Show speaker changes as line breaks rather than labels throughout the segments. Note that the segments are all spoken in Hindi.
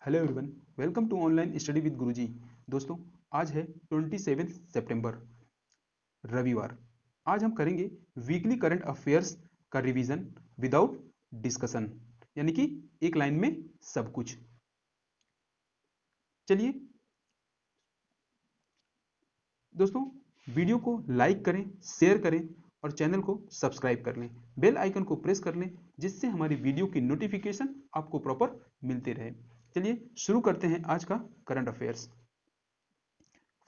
Hello everyone, welcome to online study with Guruji. दोस्तों, आज है 27 सितंबर, रविवार। आज हम करेंगे वीकली करंट अफेयर्स का रिवीजन विदाउट डिस्कशन, यानी कि एक लाइन में सब कुछ। चलिए दोस्तों, वीडियो को लाइक करें, शेयर करें और चैनल को सब्सक्राइब कर लें। बेल आइकन को प्रेस कर लें, जिससे हमारी वीडियो की नोटिफिकेशन आपको प्रॉपर मिलते रहे। चलिए शुरू करते हैं आज का करंट अफेयर्स।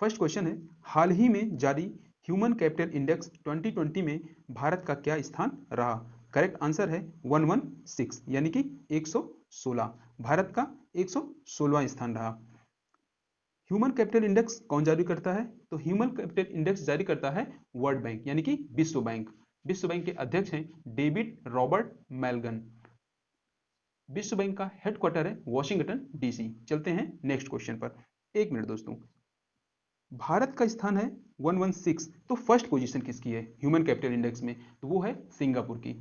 फर्स्ट क्वेश्चन है, हाल ही में जारी ह्यूमन कैपिटल इंडेक्स 2020 में भारत का क्या स्थान रहा? करेक्ट आंसर है 116, यानी कि 116। भारत का 116वां स्थान रहा। ह्यूमन कैपिटल इंडेक्स कौन जारी करता है? तो ह्यूमन कैपिटल इंडेक्स जारी करता है वर्ल्ड बैंक, यानी कि विश्व बैंक। विश्व बैंक के अध्यक्ष हैं डेविड रॉबर्ट मैलगन। विश्व बैंक का हेडक्वार्टर है वॉशिंगटन डीसी। चलते हैं नेक्स्ट क्वेश्चन पर। एक मिनट दोस्तों, भारत का स्थान है 116, तो फर्स्ट पोजीशन किसकी है ह्यूमन कैपिटल इंडेक्स में? तो वो है सिंगापुर की।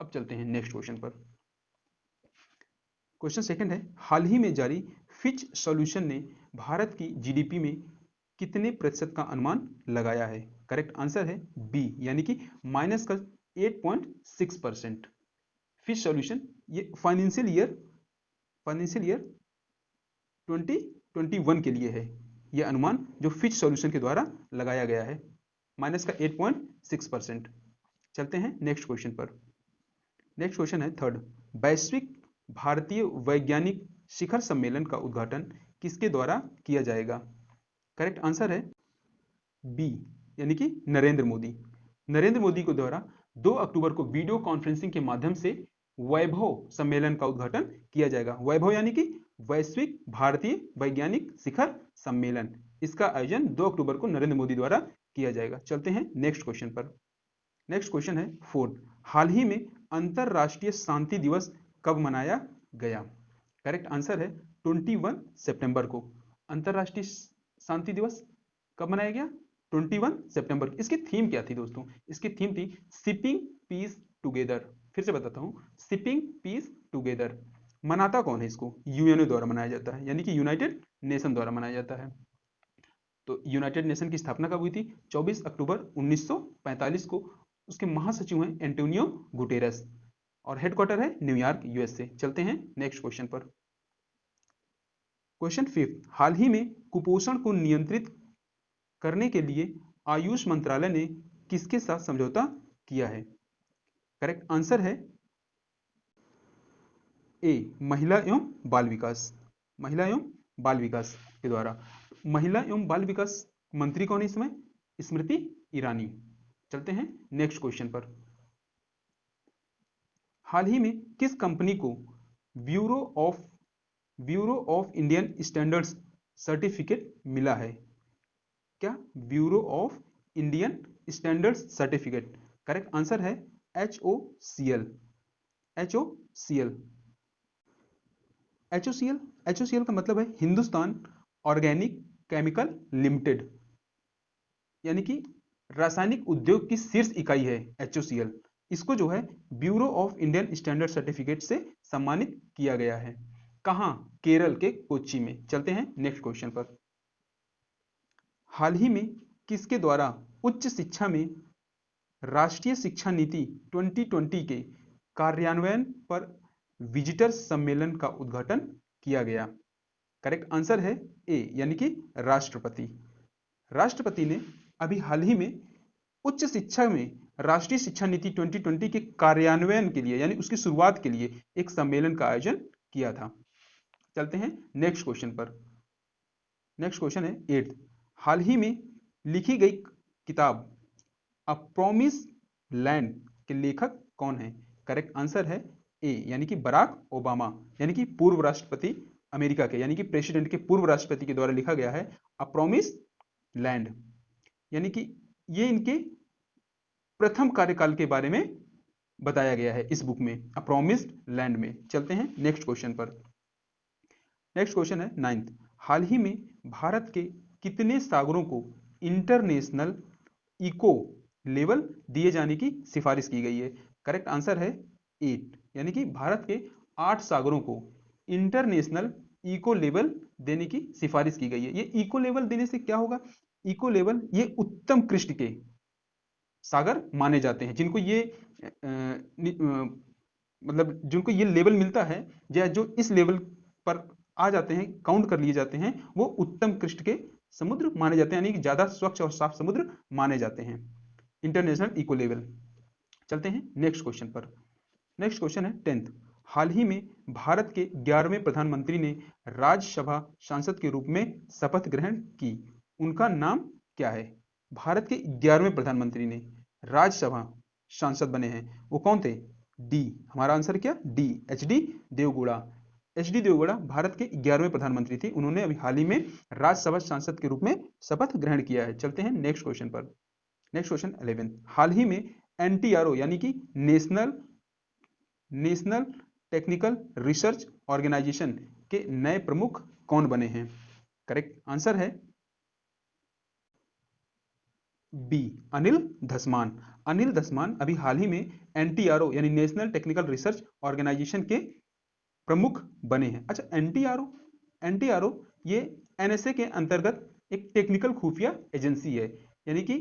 अब चलते हैं नेक्स्ट क्वेश्चन पर। क्वेश्चन सेकंड है, हाल ही में जारी फिच सॉल्यूशन ने भारत की जीडीपी में कितने प्रतिशत का अनुमान लगाया है? करेक्ट आंसर है बी, यानी कि माइनस का 8.6%। फिच सॉल्यूशन ये फाइनेंशियल ईयर 2021 के लिए है। यह अनुमान जो फिच सॉल्यूशन के द्वारा लगाया गया है, माइनस का 8.6%। चलते हैं नेक्स्ट क्वेश्चन पर। नेक्स्ट क्वेश्चन है थर्ड, वैश्विक भारतीय वैज्ञानिक शिखर सम्मेलन का उद्घाटन किसके द्वारा किया जाएगा? करेक्ट आंसर है बी, यानी कि नरेंद्र मोदी। नरेंद्र मोदी के द्वारा 2 अक्टूबर को वीडियो कॉन्फ्रेंसिंग के माध्यम से वैभव सम्मेलन का उद्घाटन किया जाएगा। वैभव यानी कि वैश्विक भारतीय वैज्ञानिक शिखर सम्मेलन। इसका आयोजन 2 अक्टूबर को नरेंद्र मोदी द्वारा किया जाएगा। चलते हैं नेक्स्ट क्वेश्चन पर। नेक्स्ट क्वेश्चन है फोर्थ, हाल ही में अंतरराष्ट्रीय शांति दिवस कब मनाया गया? करेक्ट आंसर है 21 सितंबर को। अंतरराष्ट्रीय शांति दिवस कब मनाया गया? 21 सितंबर। इसकी थीम क्या थी दोस्तों? इसकी थीम थी शिपिंग पीस टुगेदर। फिर से बताता हूं, शिपिंग पीस टुगेदर। मनाता कौन है इसको? यूएनओ द्वारा मनाया जाता है, यानी कि यूनाइटेड नेशन द्वारा मनाया जाता है। तो यूनाइटेड नेशन की स्थापना कब हुई थी? 24 अक्टूबर 1945 को। उसके महासचिव हैं एंटोनियो गुटेरस और हेडक्वार्टर है न्यूयॉर्क, यूएसए। चलते हैं नेक्स्ट क्वेश्चन पर। क्वेश्चन फिफ्थ, हाल ही में कुपोषण को नियंत्रित करने के लिए आयुष मंत्रालय ने किसके साथ समझौता किया है? करेक्ट आंसर है ए, महिला एवं बाल विकास। महिला एवं बाल विकास के द्वारा। महिला एवं बाल विकास मंत्री कौन है इसमें? स्मृति ईरानी। चलते हैं नेक्स्ट क्वेश्चन पर। हाल ही में किस कंपनी को bureau of Indian standards certificate मिला है? क्या? Bureau of Indian standards certificate. Correct answer है HOCL। HOCL HOCL HOCL का मतलब है हिंदुस्तान ऑर्गेनिक केमिकल लिमिटेड, यानी कि रासायनिक उद्योग की शीर्ष इकाई है HOCL। इसको जो है bureau of Indian standard certificate से सम्मानित किया गया है। कहां? केरल के कोच्चि में। चलते हैं नेक्स्ट क्वेश्चन पर। हाल ही में किसके द्वारा उच्च शिक्षा में राष्ट्रीय शिक्षा नीति 2020 के कार्यान्वयन पर विजिटर सम्मेलन का उद्घाटन किया गया? करेक्ट आंसर है ए, यानी कि राष्ट्रपति। राष्ट्रपति ने अभी हाल ही में उच्च शिक्षा में राष्ट्रीय शिक्षा नीति 2020 के कार्यान्वयन के लिए, यानी उसकी शुरुआत के लिए एक सम्मेलन का आयोजन किया था। चलते हैं नेक्स्ट क्वेश्चन पर। नेक्स्ट क्वेश्चन है एट्थ, हाल ही में लिखी गई किताब अ प्रॉमिस लैंड के लेखक कौन है? करेक्ट आंसर है ए, यानी कि बराक ओबामा, यानी कि पूर्व राष्ट्रपति अमेरिका के, यानी कि प्रेसिडेंट के पूर्व राष्ट्रपति के द्वारा लिखा गया है अ प्रॉमिस लैंड। यानी कि ये इनके प्रथम कार्यकाल के बारे में बताया गया है इस बुक में, अ प्रॉमिस्ड लैंड में। चलते हैं नेक्स्ट क्वेश्चन पर। नेक्स्ट क्वेश्चन है नाइन्थ, हाल ही में भारत के कितने सागरों को इंटरनेशनल इको लेवल दिए जाने की सिफारिश की गई है? करेक्ट आंसर है 8, यानी कि भारत के 8 सागरों को इंटरनेशनल इको लेवल देने की सिफारिश की गई है। ये इको लेवल देने से क्या होगा? इको लेवल ये उत्तम कृष्ट के सागर माने जाते हैं, जिनको ये मतलब जिनको ये लेवल मिलता है या जो इस लेवल पर आ जाते हैं, काउंट कर लिए जाते हैं, वो उत्तम कृष्ट के समुद्र माने जाते हैं, यानी कि ज्यादा स्वच्छ और साफ समुद्र माने जाते हैं, इंटरनेशनल इको लेवल। चलते हैं नेक्स्ट क्वेश्चन पर। नेक्स्ट क्वेश्चन है 10th। हाल ही में भारत के 11वें प्रधानमंत्री ने राज्यसभा सांसद के रूप में शपथ ग्रहण की, उनका नाम क्या है? भारत के 11वें प्रधानमंत्री ने राज्यसभा सांसद बने हैं, वो कौन थे? डी, हमारा आंसर क्या? D, HD. Deve Gowda. HD. Deve Gowda Bharat के 11वें प्रधानमंत्री थे, उन्होंने अभी हाल ही में राज्यसभा सांसद के रूप में शपथ ग्रहण किया है। चलते हैं नेक्स्ट क्वेश्चन पर। Next question 11th। हाल ही में एनटीआरओ यानी कि नेशनल टेक्निकल रिसर्च ऑर्गेनाइजेशन के नए प्रमुख कौन बने हैं? करेक्ट आंसर है बी, अनिल धसमान। अनिल धसमान अभी हाल ही में एनटीआरओ यानी नेशनल टेक्निकल रिसर्च ऑर्गेनाइजेशन के प्रमुख बने हैं। अच्छा, एनटीआरओ ये एनएसए के अंतर्गत एक टेक्निकल खुफिया एजेंसी है, यानी कि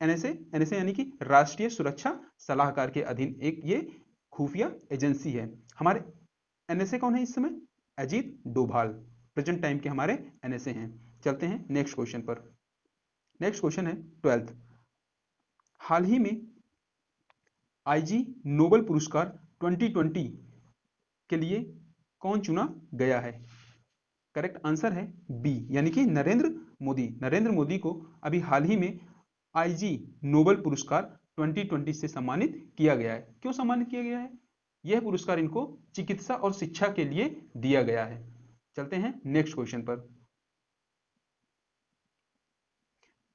एनएसए यानी कि राष्ट्रीय सुरक्षा सलाहकार के अधीन एक ये खुफिया एजेंसी है। हमारे एनएसए कौन है इस समय? अजीत डोभाल प्रेजेंट टाइम के हमारे एनएसए हैं। चलते हैं नेक्स्ट क्वेश्चन पर। नेक्स्ट क्वेश्चन है 12th। हाल ही में आईजी नोबेल पुरस्कार 2020 के लिए कौन चुना गया है? करेक्ट आंसर है बी, यानी कि नरेंद्र मोदी। नरेंद्र मोदी को अभी हाल ही में आईजी नोबेल पुरस्कार 2020 से सम्मानित किया गया है। क्यों सम्मानित किया गया है? यह पुरस्कार इनको चिकित्सा और शिक्षा के लिए दिया गया है। चलते हैं नेक्स्ट क्वेश्चन पर।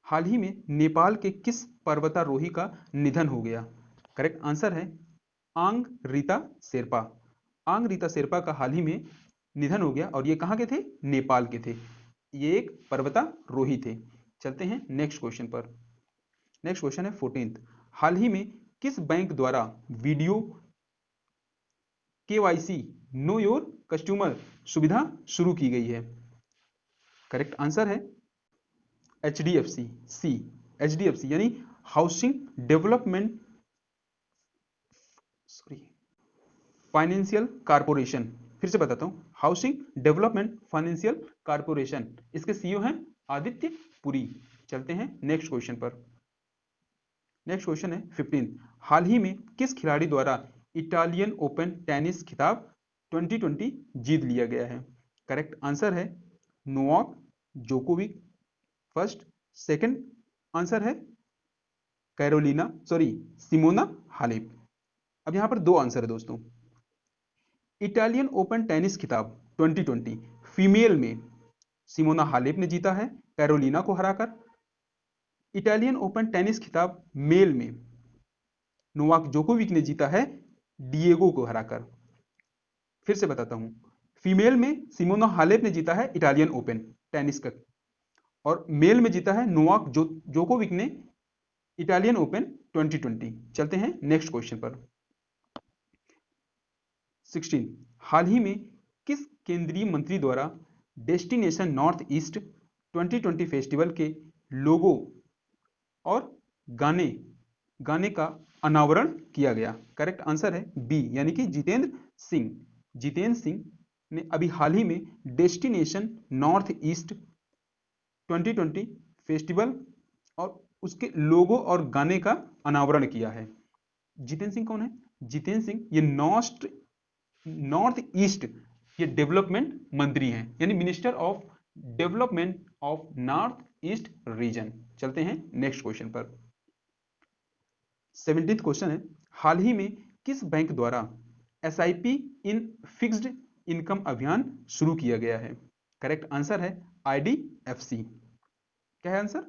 हाल ही में नेपाल के किस पर्वतारोही का निधन हो गया? करेक्ट आंसर है आंग रीता शेरपा। आंग रीता शेरपा का हाल ही में निधन हो गया, और ये कहाँ के थे? नेपाल के थे। ये एक पर्वतारोही थे। चलते हैं नेक्स्ट क्वेश्चन पर। नेक्स्ट क्वेश्चन है 14th। हाल ही में किस बैंक द्वारा video KYC know your customer सुविधा शुरू की गई है? करेक्ट आंसर है एचडीएफसी सी, एचडीएफसी यानी हाउसिंग डेवलपमेंट फाइनेंशियल कारपोरेशन। फिर से बताता हूं, हाउसिंग डेवलपमेंट फाइनेंशियल कारपोरेशन, इसके सीईओ हैं आदित्य पुरी। चलते हैं नेक्स्ट क्वेश्चन पर। नेक्स्ट क्वेश्चन है 15th। हाल ही में किस खिलाड़ी द्वारा इटालियन ओपन टेनिस खिताब 2020 जीत लिया गया है? करेक्ट आंसर है Novak Djokovic. First, second answer है सिमोना हालेप। अब यहां पर दो आंसर है दोस्तों। इटालियन ओपन टेनिस खिताब 2020 फीमेल में सिमोना हालेप ने जीता है कैरोलिना को हराकर। इटालियन ओपन टेनिस खिताब मेल में नोवाक जोकोविक ने जीता है डिएगो को हराकर। फिर से बताता हूं, फीमेल में सिमोना हालेप ने जीता है इटालियन ओपन टेनिस का, और मेल में जीता है नोवाक जोकोविक ने इटालियन ओपन 2020। चलते हैं नेक्स्ट क्वेश्चन पर। 16 हाल ही में किस केंद्रीय मंत्री द्वारा डेस्टिनेशन नॉर्थ ईस्ट 2020 फेस्टिवल के लोगो और गाने का अनावरण किया गया? करेक्ट आंसर है बी, यानी कि जितेंद्र सिंह। जितेंद्र सिंह ने अभी हाल ही में डेस्टिनेशन नॉर्थ ईस्ट 2020 फेस्टिवल और उसके लोगो और गाने का अनावरण किया है। जितेंद्र सिंह कौन है? जितेंद्र सिंह ये नॉर्थ ईस्ट ये डेवलपमेंट मंत्री हैं, यानी minister of development of north east region. चलते हैं नेक्स्ट क्वेश्चन पर। 17th क्वेश्चन है, हाल ही में किस बैंक द्वारा एसआईपी इन फिक्स्ड इनकम अभियान शुरू किया गया है? करेक्ट आंसर है आईडीएफसी। क्या है आंसर?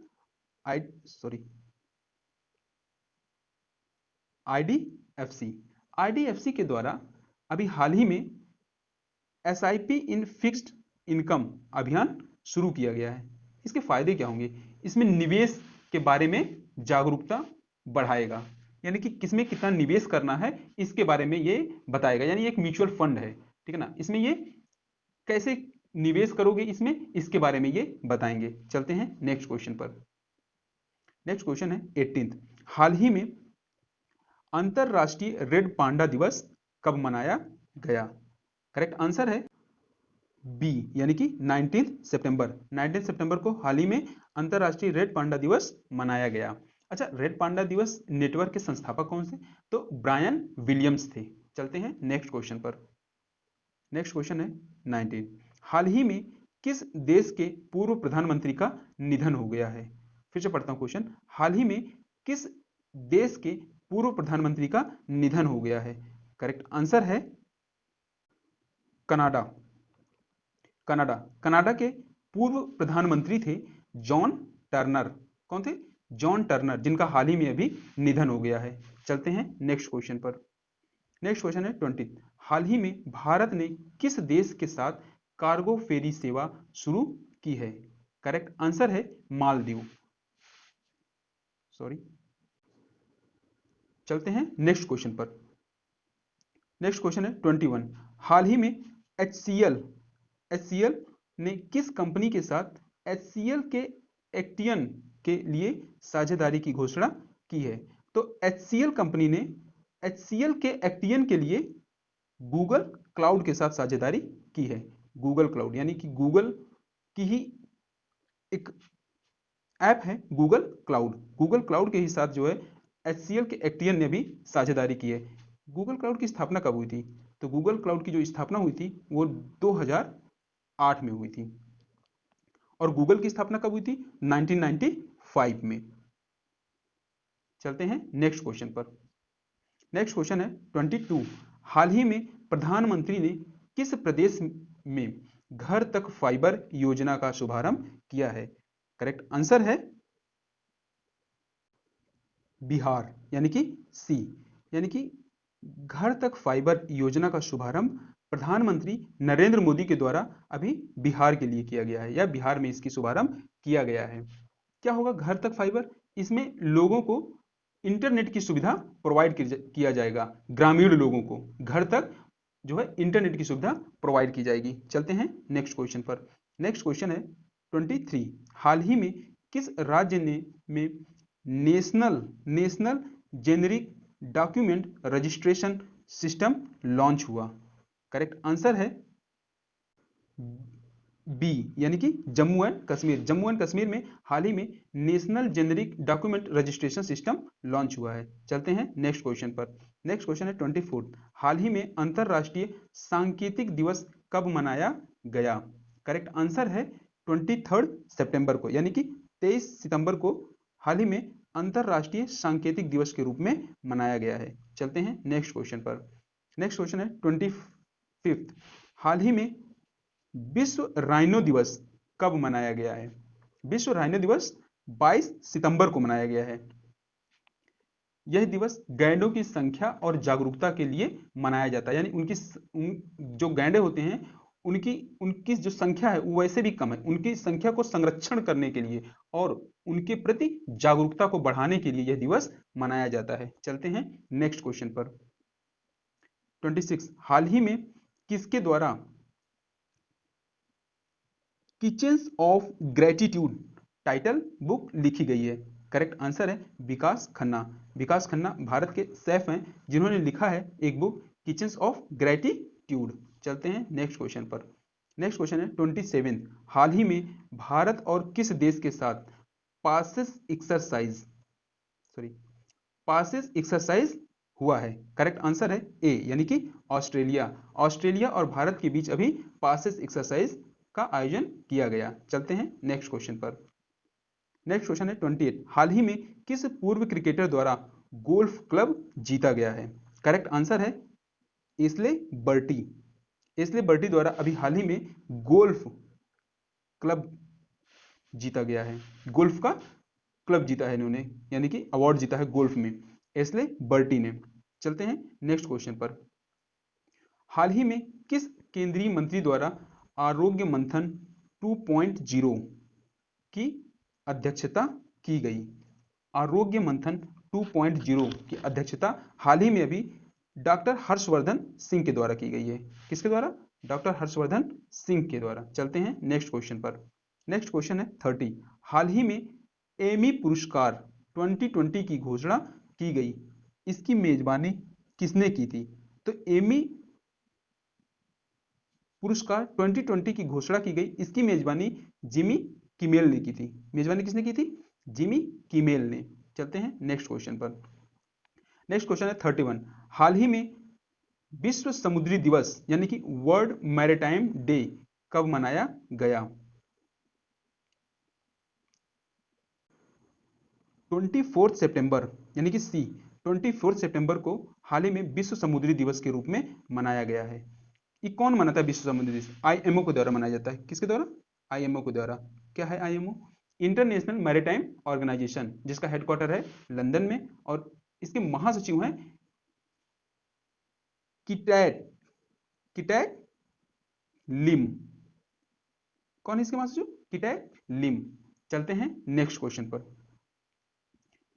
आईडीएफसी। आईडीएफसी के द्वारा अभी हाल ही में एसआईपी इन फिक्स्ड इनकम अभियान शुरू किया गया है। इसके फायदे क्या होंगे? इसमें निवेश के बारे में जागरूकता बढ़ाएगा, यानी कि किसमें कितना निवेश करना है इसके बारे में ये बताएगा, यानी एक म्यूचुअल फंड है, ठीक है ना। इसमें ये कैसे निवेश करोगे इसमें, इसके बारे में ये बताएंगे। चलते हैं नेक्स्ट क्वेश्चन पर। नेक्स्ट क्वेश्चन है 18th, हाल ही में अंतरराष्ट्रीय रेड पांडा दिवस कब मनाया गया? करेक्ट आंसर है बी, यानी कि 19 सितंबर। 19 सितंबर को हाल ही में अंतरराष्ट्रीय रेड पांडा दिवस मनाया गया। अच्छा, रेड पांडा दिवस नेटवर्क के संस्थापक कौन से? तो ब्रायन विलियम्स थे। चलते हैं नेक्स्ट क्वेश्चन पर। नेक्स्ट क्वेश्चन है 19, हाल ही में किस देश के पूर्व प्रधानमंत्री का निधन हो गया है? फिर से पढ़ता हूं क्वेश्चन, हाल ही में किस देश के पूर्व प्रधानमंत्री का निधन हो गया है? करेक्ट आंसर है कनाडा। कनाडा, कनाडा के पूर्व प्रधानमंत्री थे जॉन टर्नर। कौन थे? जॉन टर्नर, जिनका हाल ही में अभी निधन हो गया है। चलते हैं नेक्स्ट क्वेश्चन पर। नेक्स्ट क्वेश्चन है 20, हाल ही में भारत ने किस देश के साथ कार्गो फेरी सेवा शुरू की है? करेक्ट आंसर है मालदीव। सॉरी। चलते हैं नेक्स्ट क्वेश्चन पर। नेक्स्ट क्वेश्चन है 21, हाल ही में HCL ने किस कंपनी के साथ HCL के एक्टियन के लिए साझेदारी की घोषणा की है? तो HCL कंपनी ने HCL के एक्टियन के लिए गूगल क्लाउड के साथ साझेदारी की है। गूगल क्लाउड यानी कि गूगल की ही एक ऐप है गूगल क्लाउड। गूगल क्लाउड के ही साथ जो है HCL के एक्टियन ने भी साझेदारी की है। गूगल क्लाउड की स्थापना कब हुई थी? तो गूगल क्लाउड की जो स्थापना हुई थी वो 2008 में हुई थी। और गूगल की स्थापना कब हुई थी? 1995 में। चलते हैं नेक्स्ट क्वेश्चन पर। नेक्स्ट क्वेश्चन है 22, हाल ही में प्रधानमंत्री ने किस प्रदेश में घर तक फाइबर योजना का शुभारंभ किया है? करेक्ट आंसर है बिहार, यानी कि सी, यानी कि घर तक फाइबर योजना का शुभारंभ प्रधानमंत्री नरेंद्र मोदी के द्वारा अभी बिहार के लिए किया गया है, या बिहार में इसकी शुभारंभ किया गया है। क्या होगा घर तक फाइबर? इसमें लोगों को इंटरनेट की सुविधा प्रोवाइड किया जाएगा। ग्रामीण लोगों को घर तक जो है इंटरनेट की सुविधा प्रोवाइड की जाएगी। चलते हैं नेक्स्ट क्वेश्चन पर। नेक्स्ट क्वेश्चन है 23, हाल ही में किस राज्य में national generic document registration system launch हुआ? करेक्ट आंसर है बी, यानी कि जम्मू एंड कश्मीर। जम्मू एंड कश्मीर में हाल ही में national generic document registration system launch हुआ है। चलते हैं नेक्स्ट क्वेश्चन पर। नेक्स्ट क्वेश्चन है 24, हाल ही में अंतरराष्ट्रीय सांकेतिक दिवस कब मनाया गया? करेक्ट आंसर है 23 सितंबर को, यानी कि 23 सितंबर को हाल ही में अंतरराष्ट्रीय सांकेतिक दिवस के रूप में मनाया गया है। चलते हैं नेक्स्ट क्वेश्चन पर। नेक्स्ट क्वेश्चन है 25, हाल ही में विश्व राइनो दिवस कब मनाया गया है? विश्व राइनो दिवस 22 सितंबर को मनाया गया है। यह दिवस गैंडों की संख्या और जागरूकता के लिए मनाया जाता है, यानी जो गैंडे होते हैं उनकी जो संख्या है वो वैसे भी कम है। उनकी संख्या को संरक्षण करने के लिए और उनके प्रति जागरूकता को बढ़ाने के लिए यह दिवस मनाया जाता है। चलते हैं नेक्स्ट क्वेश्चन पर। 26, हाल ही में किसके द्वारा kitchens of gratitude title book लिखी गई है? करेक्ट आंसर है विकास खन्ना। विकास खन्ना भारत के शेफ हैं जिन्होंने लिखा है एक बुक किचन्स ऑफ ग्रेटिट्यूड। चलते हैं नेक्स्ट क्वेश्चन पर। नेक्स्ट क्वेश्चन है 27, हाल ही में भारत और किस देश के साथ पासेस एक्सरसाइज हुआ है? करेक्ट आंसर है ए, यानी कि ऑस्ट्रेलिया। ऑस्ट्रेलिया और भारत के बीच अभी पासेस एक्सरसाइज का आयोजन किया गया। चलते हैं नेक्स्ट क्वेश्चन पर। नेक्स्ट क्वेश्चन है 28, हाल ही में किस पूर्व क्रिकेटर द्वारा गोल्फ क्लब जीता गया है? करेक्ट आंसर है एस्ले बर्टी। एस्ले बर्टी द्वारा अभी हाल ही में गोल्फ क्लब जीता गया है। गोल्फ का क्लब जीता है इन्होंने, यानी कि अवार्ड जीता है गोल्फ में एस्ले बर्टी ने। चलते हैं नेक्स्ट क्वेश्चन पर। हाल ही में किस केंद्रीय मंत्री द्वारा आरोग्य मंथन 2.0 की अध्यक्षता की गई? आरोग्य मंथन 2.0 की अध्यक्षता हाल ही में अभी डॉक्टर हर्षवर्धन सिंह के द्वारा की गई है। किसके द्वारा? डॉक्टर हर्षवर्धन सिंह के द्वारा। चलते हैं नेक्स्ट क्वेश्चन पर। नेक्स्ट क्वेश्चन है 30। हाल ही में एमी पुरस्कार 2020 की घोषणा की गई, इसकी मेजबानी किसने की थी? तो एमी पुरस्कार 2020 की घोषणा की गई, इसकी मेजबानी जिमी किमेल ने की थी। मेजबानी किसने की थी? जिमी किमेल ने। चलते हैं नेक्स्ट क्वेश्चन पर। नेक्स्ट क्वेश्चन है 31। हाल ही में विश्व समुद्री दिवस यानी कि वर्ल्ड मैरीटाइम डे कब मनाया गया? 24 सितंबर यानी कि सी 24 सितंबर को हाल ही में विश्व समुद्री दिवस के रूप में मनाया गया है। ये कौन मनाता है विश्व समुद्री दिवस? आईएमओ के द्वारा मनाया जाता है। किसके द्वारा? आईएमओ के द्वारा। क्या है आईएमओ? इंटरनेशनल मैरीटाइम ऑर्गेनाइजेशन, जिसका हेडक्वार्टर है लंदन में, और इसके महासचिव हैं किटैट किटैट लिम। कौन है इसके महासचिव? किटैट लिम। चलते हैं नेक्स्ट क्वेश्चन पर।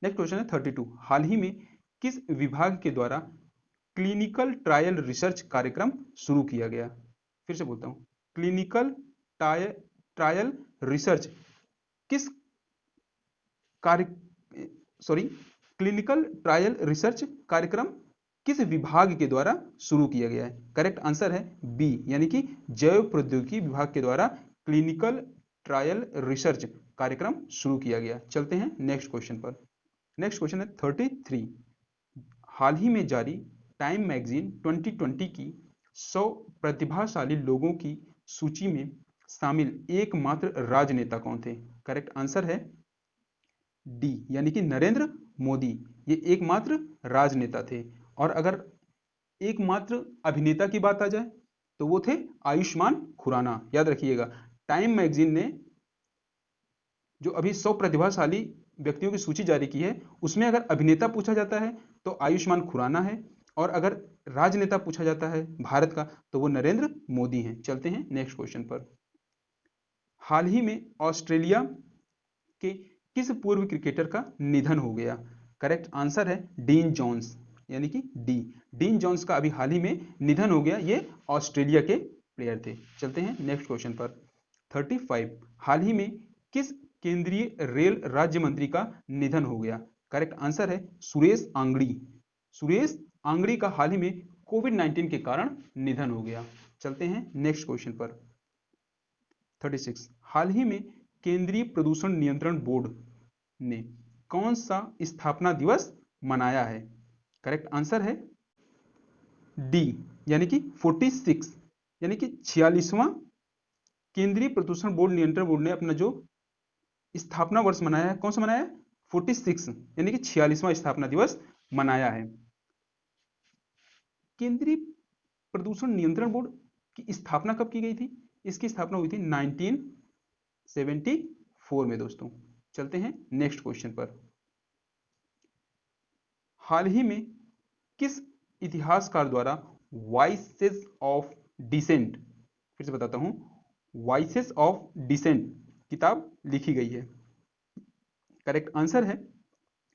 नेक्स्ट क्वेश्चन है 32। हाल ही में किस विभाग के द्वारा क्लिनिकल ट्रायल रिसर्च कार्यक्रम शुरू किया गया? फिर से बोलता हूं, क्लिनिकल ट्रायल रिसर्च किस कार्य क्लिनिकल ट्रायल रिसर्च कार्यक्रम किस विभाग के द्वारा शुरू किया गया है? करेक्ट आंसर है बी, यानी कि जैव प्रौद्योगिकी विभाग के द्वारा क्लिनिकल ट्रायल रिसर्च कार्यक्रम शुरू किया गया। चलते हैं नेक्स्ट क्वेश्चन पर। नेक्स्ट क्वेश्चन है 33। हाल ही में जारी टाइम मैगजीन 2020 की 100 प्रतिभाशाली लोगों की सूची में शामिल एकमात्र राजनेता कौन थे? करेक्ट आंसर है डी, यानी कि नरेंद्र मोदी। ये एकमात्र राजनेता थे। और अगर एकमात्र अभिनेता की बात आ जाए तो वो थे आयुष्मान खुराना। याद रखिएगा, टाइम मैगजीन ने जो अभी 100 प्रतिभाशाली व्यक्तियों की सूची जारी की है, उसमें अगर अभिनेता पूछा जाता है तो आयुष्मान खुराना है, और अगर राजनेता पूछा जाता है भारत का तो वो नरेंद्र मोदी हैं। चलते हैं नेक्स्ट क्वेश्चन पर। हाल ही में ऑस्ट्रेलिया के किस पूर्व क्रिकेटर का निधन हो गया? करेक्ट आंसर है डीन जॉन्स, यानी कि डी, डीन जॉन्स का अभी हाल ही में निधन हो गया। ये ऑस्ट्रेलिया के प्लेयर थे। चलते हैं नेक्स्ट क्वेश्चन पर। 35। हाल ही में किस केंद्रीय रेल राज्य मंत्री का निधन हो गया? करेक्ट आंसर है सुरेश अंगड़ी। सुरेश अंगड़ी का हाल ही में कोविड-19 के कारण निधन हो गया। चलते हैं नेक्स्ट क्वेश्चन पर। 36। हाल ही में केंद्रीय प्रदूषण नियंत्रण बोर्ड ने कौन सा स्थापना दिवस मनाया है? करेक्ट आंसर है डी, यानी कि 46, यानी कि 46वां केंद्रीय प्रदूषण बोर्ड नियंत्रण बोर्ड ने अपना जो स्थापना वर्ष मनाया है, कौन सा मनाया है? 46, यानी कि 46वां स्थापना दिवस मनाया है। केंद्रीय प्रदूषण नियंत्रण बोर्ड की स्थापना कब की गई थी? इसकी स्थापना हुई थी 1974 में दोस्तों। चलते हैं नेक्स्ट क्वेश्चन पर। हाल ही में किस इतिहासकार द्वारा वॉइसेस ऑफ डिसेंट, फिर से बताता हूं, वॉइसेस ऑफ डिसेंट किताब लिखी गई है? करेक्ट आंसर है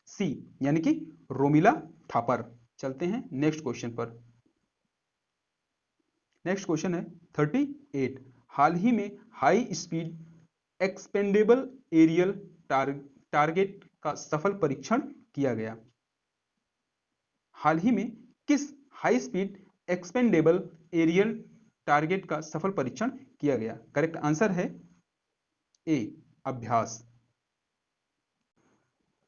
सी, यानी कि रोमिला थापर। चलते हैं नेक्स्ट क्वेश्चन पर। नेक्स्ट क्वेश्चन है 38। हाल ही में high speed expendable aerial target का सफल परीक्षण किया गया। हाल ही में किस high speed expendable aerial target का सफल परीक्षण किया गया? करेक्ट आंसर है ए, अभ्यास।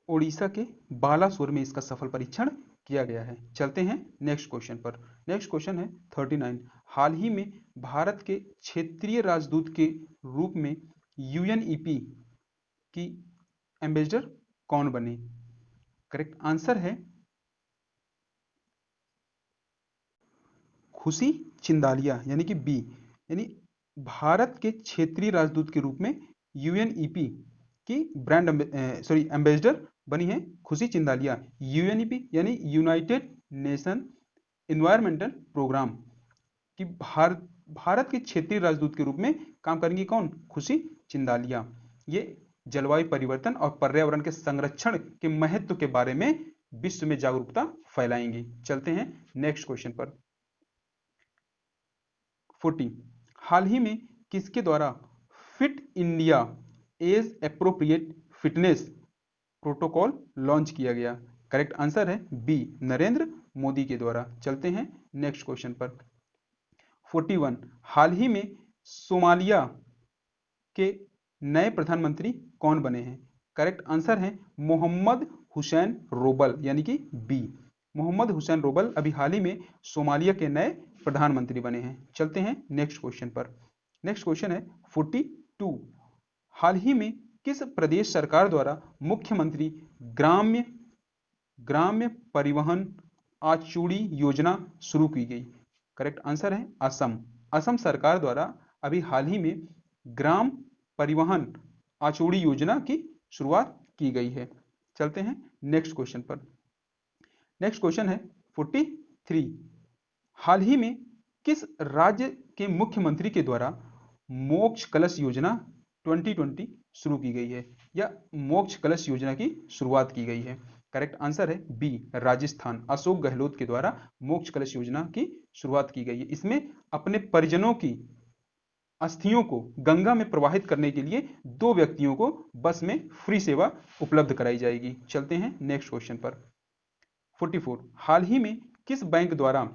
ओडिशा के बालासोर में इसका सफल परीक्षण किया गया है। चलते हैं नेक्स्ट क्वेश्चन पर। नेक्स्ट क्वेश्चन है 39। हाल ही में भारत के क्षेत्रीय राजदूत के रूप में यूएनईपी की एम्बेसडर कौन बने? करेक्ट आंसर है खुशी चिंदालिया, यानी कि बी, यानी भारत के क्षेत्रीय राजदूत के रूप में यूएनईपी की एम्बेसडर बनी है खुशी चिंदालिया। यूएनईपी यानी यूनाइटेड नेशन एनवायरमेंटल प्रोग्राम की भारत के क्षेत्रीय राजदूत के रूप में काम करेंगी कौन? खुशी चिंदालिया। ये जलवायु परिवर्तन और पर्यावरण के संरक्षण के महत्व के बारे में विश्व में जागरूकता फैलाएंगी। चलते हैं नेक्स्ट क्वेश्चन पर। 40 हाल ही में किसके द्वारा fit India as appropriate fitness protocol launch किया गया? करेक्ट आंसर है बी, नरेंद्र मोदी के द्वारा। चलते हैं नेक्स्ट क्वेश्चन पर। 41 हाल ही में सोमालिया के नए प्रधानमंत्री कौन बने हैं? करेक्ट आंसर है मोहम्मद हुसैन रोबल, यानी कि बी, मोहम्मद हुसैन रोबल अभी हाल ही में सोमालिया के नए प्रधानमंत्री बने हैं। चलते हैं नेक्स्ट क्वेश्चन पर। नेक्स्ट क्वेश्चन है 42 हाल ही में किस प्रदेश सरकार द्वारा मुख्यमंत्री ग्राम्य ग्राम्य परिवहन आचूड़ी योजना शुरू की गई? करेक्ट आंसर है असम, असम सरकार द्वारा अभी हाल ही में ग्राम परिवहन आचूड़ी योजना की शुरुआत की गई है। चलते हैं नेक्स्ट क्वेश्चन पर। नेक्स्ट क्वेश्चन है 43 हाल ही में किस राज्य के मुख्यमंत्री के द्वारा मोक्ष कलश योजना 2020 शुरू की गई है, या मोक्ष कलश योजना की शुरुआत की गई है? करेक्ट आंसर है बी, राजस्थान, अशोक गहलोत के द्वारा मोक्ष कलश योजना की शुरुआत की गई है। इसमें अपने परिजनों की अस्थियों को गंगा में प्रवाहित करने के लिए 2 व्यक्तियों को बस में फ्री सेवा उपलब्ध कराई जाएगी। चलते हैं नेक्स्ट क्वेश्चन पर। 44 हाल ही में किस बैंक द्वारा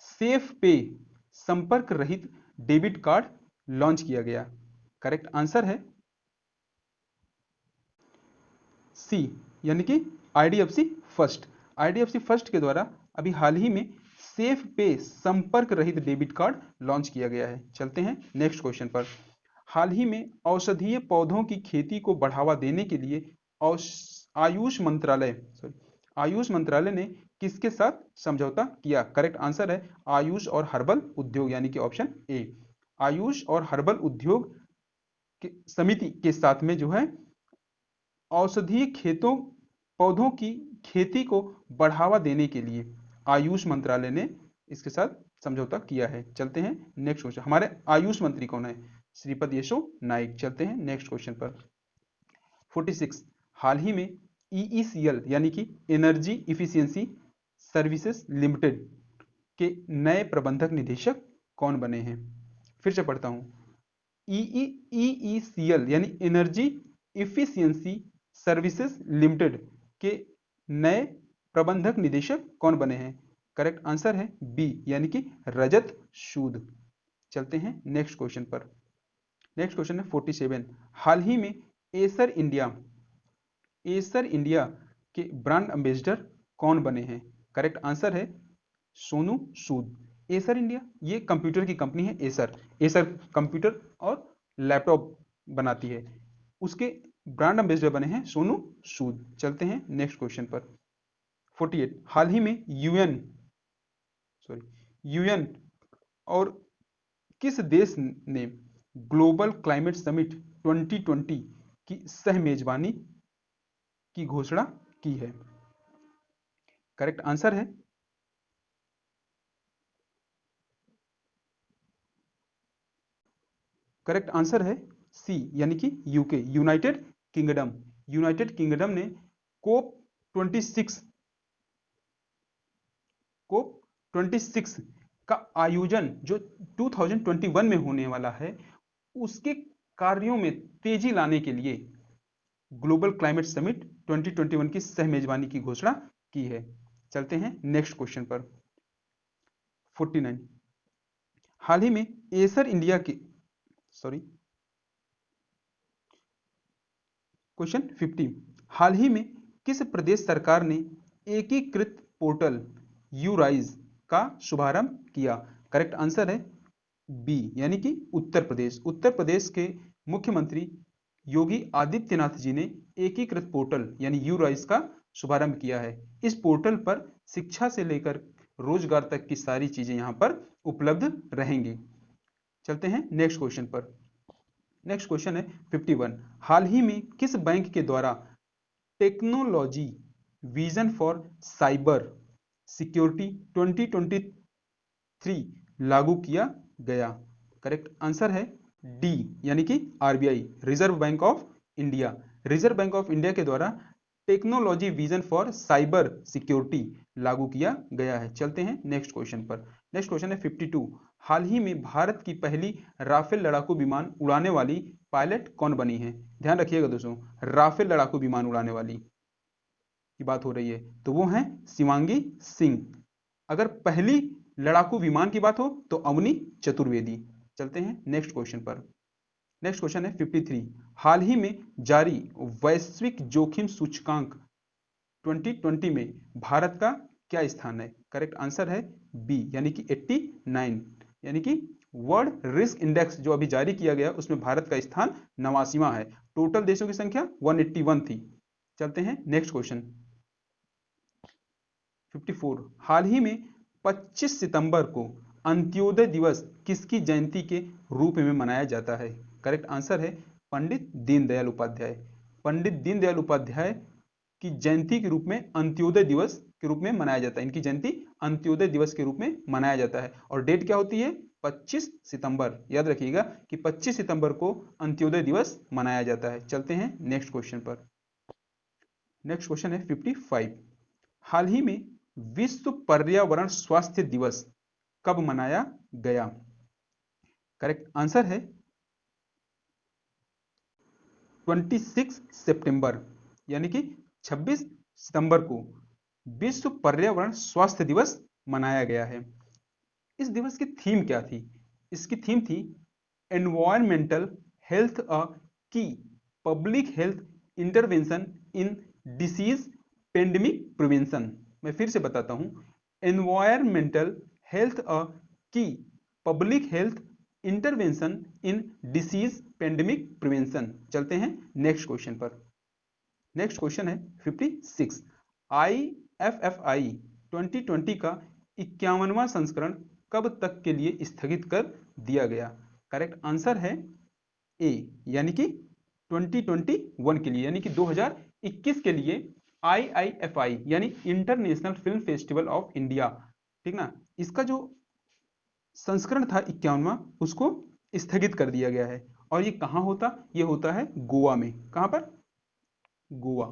सेफ पे संपर्क रहित डेबिट कार्ड लॉन्च किया गया? करेक्ट आंसर है सी, यानी कि आईडीएफसी फर्स्ट, आईडीएफसी फर्स्ट के द्वारा अभी हाल ही में सेफ पे संपर्क रहित डेबिट कार्ड लॉन्च किया गया है। चलते हैं नेक्स्ट क्वेश्चन पर। हाल ही में औषधीय पौधों की खेती को बढ़ावा देने के लिए आयुष मंत्रालय ने किसके साथ समझौता किया? करेक्ट आंसर है आयुष और हर्बल उद्योग, यानी कि ऑप्शन ए, आयुष और हर्बल उद्योग समिति के साथ में जो है औषधीय पौधों की खेती को बढ़ावा देने के लिए आयुष मंत्रालय ने इसके साथ समझौता किया है। चलते हैं नेक्स्ट क्वेश्चन। हमारे आयुष मंत्री कौन है? श्रीपद येशो नाइक। चलते हैं नेक्स्ट क्वेश्चन पर। 46 हाल ही में ईईसीएल यानी कि एनर्जी इफिशियंसी सर्विसेज लिमिटेड के नए प्रबंधक निदेशक कौन बने हैं? फिर से पढ़ता हूं, ईईसीएल यानी एनर्जी इफिशियंसी सर्विसेज लिमिटेड के नए प्रबंधक निदेशक कौन बने हैं? करेक्ट आंसर है बी, यानी कि रजत सूद। चलते हैं नेक्स्ट क्वेश्चन पर। नेक्स्ट क्वेश्चन है 47 हाल ही में एसर इंडिया के ब्रांड एम्बेसडर कौन बने हैं? करेक्ट आंसर है सोनू सूद। एसर इंडिया ये कंप्यूटर की कंपनी है, एसर कंप्यूटर और लैपटॉप बनाती है, उसके ब्रांड एम्बेसडर बने हैं सोनू सूद। चलते हैं नेक्स्ट क्वेश्चन पर। 48 हाल ही में यूएन और किस देश ने ग्लोबल क्लाइमेट समिट 2020 की सह मेजबानी की घोषणा की है? करेक्ट आंसर है सी, यानी कि UK, United kingdom. United kingdom ने कोप 26 का आयोजन जो 2021 में होने वाला है, उसके कार्यों में तेजी लाने के लिए ग्लोबल क्लाइमेट समिट 2021 की सह मेजबानी की घोषणा की है। चलते हैं नेक्स्ट क्वेश्चन पर। 49 हाल ही में एसर इंडिया की क्वेश्चन 50 हाल ही में किस प्रदेश सरकार ने एकीकृत पोर्टल यूराइज का शुभारंभ किया? करेक्ट आंसर है बी, यानी कि उत्तर प्रदेश। उत्तर प्रदेश के मुख्यमंत्री योगी आदित्यनाथ जी ने एकीकृत पोर्टल यानी यूराइज का शुभारंभ किया है। इस पोर्टल पर शिक्षा से लेकर रोजगार तक की सारी चीजें यहां पर उपलब्ध रहेंगी। चलते हैं नेक्स्ट क्वेश्चन पर। नेक्स्ट क्वेश्चन है 51 हाल ही में किस बैंक के द्वारा technology vision for cyber security 2023 लागू किया गया? करेक्ट आंसर है डी, यानी कि RBI, reserve bank of India. Reserve bank of India के द्वारा technology vision for cyber security लागू किया गया है। चलते हैं नेक्स्ट क्वेश्चन पर। नेक्स्ट क्वेश्चन है 52 हाल ही में भारत की पहली राफेल लड़ाकू विमान उड़ाने वाली पायलट कौन बनी है? ध्यान रखिएगा दोस्तों, राफेल लड़ाकू विमान उड़ाने वाली की बात हो रही है, तो वो है शिवांगी सिंह। अगर पहली लड़ाकू विमान की बात हो तो अवनी चतुर्वेदी। चलते हैं नेक्स्ट क्वेश्चन पर। नेक्स्ट क्वेश्चन है 53। हाल ही में जारी वैश्विक जोखिम सूचकांक 2020 में भारत का क्या स्थान है? करेक्ट आंसर है बी, यानी कि 89, यानी कि वर्ल्ड रिस्क इंडेक्स जो अभी जारी किया गया उसमें भारत का स्थान 89वां है। टोटल देशों की संख्या 181 थी। चलते हैं नेक्स्ट क्वेश्चन 54। हाल ही में 25 सितंबर को अंत्योदय दिवस किसकी जयंती के रूप में मनाया जाता है? करेक्ट आंसर है पंडित दीनदयाल उपाध्याय। पंडित दीनदयाल उपाध्याय की जयंती के रूप में अंत्योदय दिवस के रूप में मनाया जाता है। इनकी जयंती अंत्योदय दिवस के रूप में मनाया जाता है और डेट क्या होती है? 25 सितंबर। याद रखिएगा कि 25 सितंबर को अंत्योदय दिवस मनाया जाता है। चलते हैं नेक्स्ट क्वेश्चन पर। नेक्स्ट क्वेश्चन है 55। हाल ही में विश्व पर्यावरण स्वास्थ्य दिवस कब मनाया गया? करेक्ट आंसर है 26 सितंबर, यानी कि 26 सितंबर को विश्व पर्यावरण स्वास्थ्य दिवस मनाया गया है। इस दिवस की थीम क्या थी? इसकी थीम थी एनवायरमेंटल हेल्थ अ की पब्लिक हेल्थ इंटरवेंशन इन डिसीज पेंडेमिक प्रिवेंशन। मैं फिर से बताता हूं, एनवायरमेंटल हेल्थ अ की पब्लिक हेल्थ इंटरवेंशन इन डिसीज पेंडेमिक प्रिवेंशन। चलते हैं नेक्स्ट क्वेश्चन पर। नेक्स्ट क्वेश्चन है 56। IFFI 2020 का 51वां संस्करण कब तक के लिए स्थगित कर दिया गया? करेक्ट आंसर है ए, यानी कि 2021 के लिए, यानी कि 2021 के लिए IIFI यानी international film festival of India, ठीक ना, इसका जो संस्करण था 51वां उसको स्थगित कर दिया गया है। और ये कहां होता? ये होता है गोवा में। कहां पर? गोवा।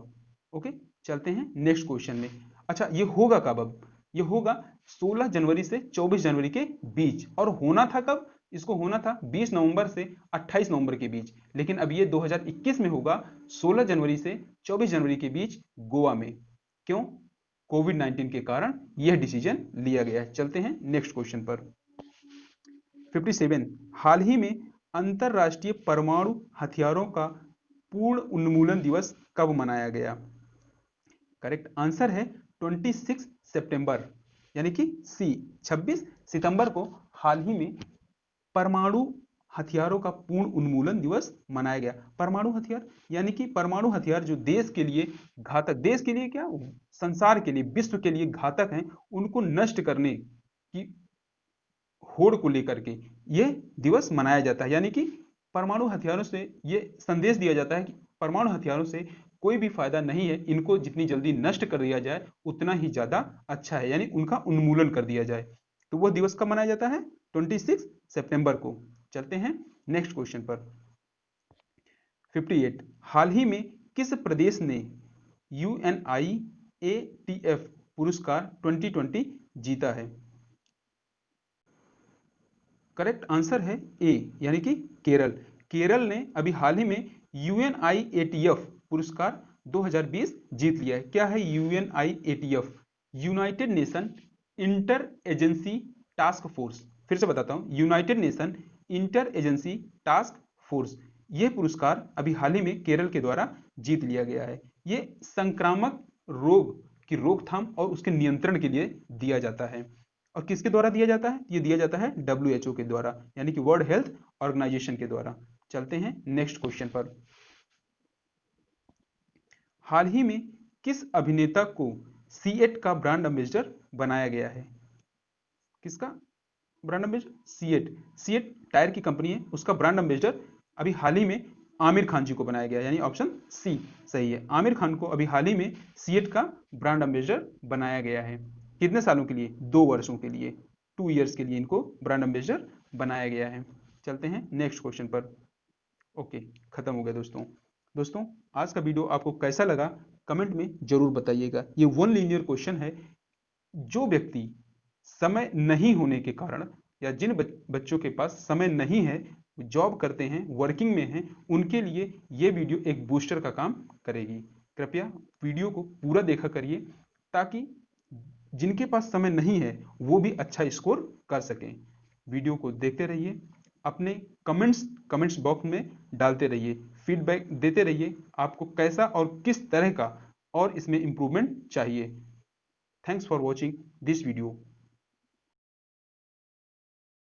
ओके, चलते हैं नेक्स्ट क्वेश्चन में। अच्छा, ये होगा कब? अब ये होगा 16 जनवरी से 24 जनवरी के बीच। और होना था कब? इसको होना था 20 नवंबर से 28 नवंबर के बीच, लेकिन अब ये 2021 में होगा 16 जनवरी से 24 जनवरी के बीच गोवा में। क्यों? कोविड-19 के कारण यह डिसीजन लिया गया है। चलते हैं नेक्स्ट क्वेश्चन पर। 57। हाल ही में अंतरराष्ट्रीय परमाणु हथियारों का पूर्ण उन्मूलन दिवस कब मनाया गया? करेक्ट आंसर है 26 सितंबर, यानी कि सी, 26 सितंबर को हाल ही में परमाणु हथियारों का पूर्ण उन्मूलन दिवस मनाया गया। परमाणु हथियार यानी कि परमाणु हथियार जो देश के लिए घातक, देश के लिए क्या, संसार के लिए, विश्व के लिए घातक हैं, उनको नष्ट करने की होड़ को लेकर के ये दिवस मनाया जाता है। यानी कि परमाणु हथियारों से ये संदेश दिया जाता है कि परमाणु हथियारों से कोई भी फायदा नहीं है, इनको जितनी जल्दी नष्ट कर दिया जाए उतना ही ज्यादा अच्छा है, यानी उनका उन्मूलन कर दिया जाए। तो वह दिवस कब मनाया जाता है? 26 सितंबर को। चलते हैं नेक्स्ट क्वेश्चन पर। 58। हाल ही में किस प्रदेश ने UNIATF पुरस्कार 2020 जीता है? करेक्ट आंसर है ए, यानी कि केरल। केरल ने अभी हाल ही में UNIATF पुरस्कार 2020 जीत लिया है। क्या है UNIATF? United nation inter agency task force. फिर से बताता हूं, United nation inter agency task force. यह पुरस्कार अभी हाल ही में केरल के द्वारा जीत लिया गया है। यह संक्रामक रोग की रोकथाम और उसके नियंत्रण के लिए दिया जाता है। और किसके द्वारा दिया जाता है? ये दिया जाता है WHO के द्वारा, यानी कि वर्ल्ड हेल्थ ऑर्गेनाइजेशन के द्वारा। चलते हैं नेक्स्ट क्वेश्चन पर। हाल ही में किस अभिनेता को सीएट का ब्रांड एम्बेसडर बनाया गया है? किसका brand ambassador? CEAT. CEAT tyre की कंपनी है, उसका ब्रांड एम्बेसडर अभी हाल ही में आमिर खान जी को बनाया गया, यानी ऑप्शन सी सही है। आमिर खान को अभी हाल ही में सीएट का ब्रांड एम्बेसडर बनाया गया है। कितने सालों के लिए? 2 वर्षों के लिए, 2 ईयर्स के लिए इनको ब्रांड एम्बेसडर बनाया गया है। चलते हैं नेक्स्ट क्वेश्चन पर। ओके, खत्म हो गया दोस्तों। दोस्तों, आज का वीडियो आपको कैसा लगा कमेंट में जरूर बताइएगा। ये वन लीनियर क्वेश्चन है। जो व्यक्ति समय नहीं होने के कारण या जिन बच्चों के पास समय नहीं है, जॉब करते हैं, वर्किंग में हैं, उनके लिए ये वीडियो एक बूस्टर का काम करेगी। कृपया वीडियो को पूरा देखा करिए ताकि जिनके पास समय नहीं है वो भी अच्छा स्कोर कर सकें। वीडियो को देखते रहिए, अपने कमेंट्स बॉक्स में डालते रहिए, फीडबैक देते रहिए आपको कैसा और किस तरह का और इसमें इम्प्रूवमेंट चाहिए। Thanks for watching this video.